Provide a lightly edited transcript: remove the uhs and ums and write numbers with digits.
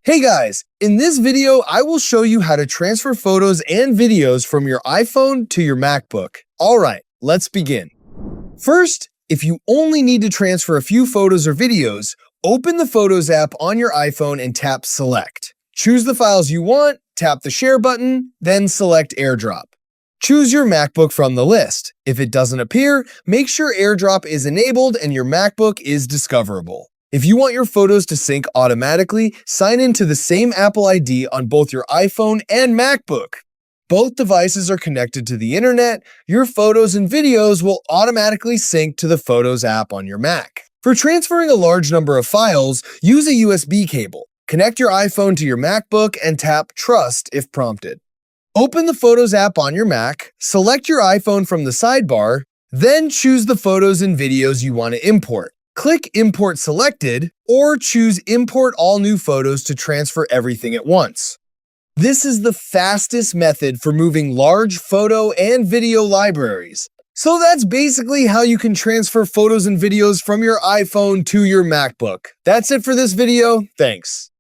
Hey guys, in this video, I will show you how to transfer photos and videos from your iPhone to your MacBook. All right, let's begin. First, if you only need to transfer a few photos or videos, open the Photos app on your iPhone and tap Select. Choose the files you want, tap the Share button, then select AirDrop. Choose your MacBook from the list. If it doesn't appear, make sure AirDrop is enabled and your MacBook is discoverable. If you want your photos to sync automatically, sign into the same Apple ID on both your iPhone and MacBook. Both devices are connected to the internet. Your photos and videos will automatically sync to the Photos app on your Mac. For transferring a large number of files, use a USB cable. Connect your iPhone to your MacBook and tap Trust if prompted. Open the Photos app on your Mac, select your iPhone from the sidebar, then choose the photos and videos you want to import. Click Import Selected, or choose Import All New Photos to transfer everything at once. This is the fastest method for moving large photo and video libraries. So that's basically how you can transfer photos and videos from your iPhone to your MacBook. That's it for this video. Thanks.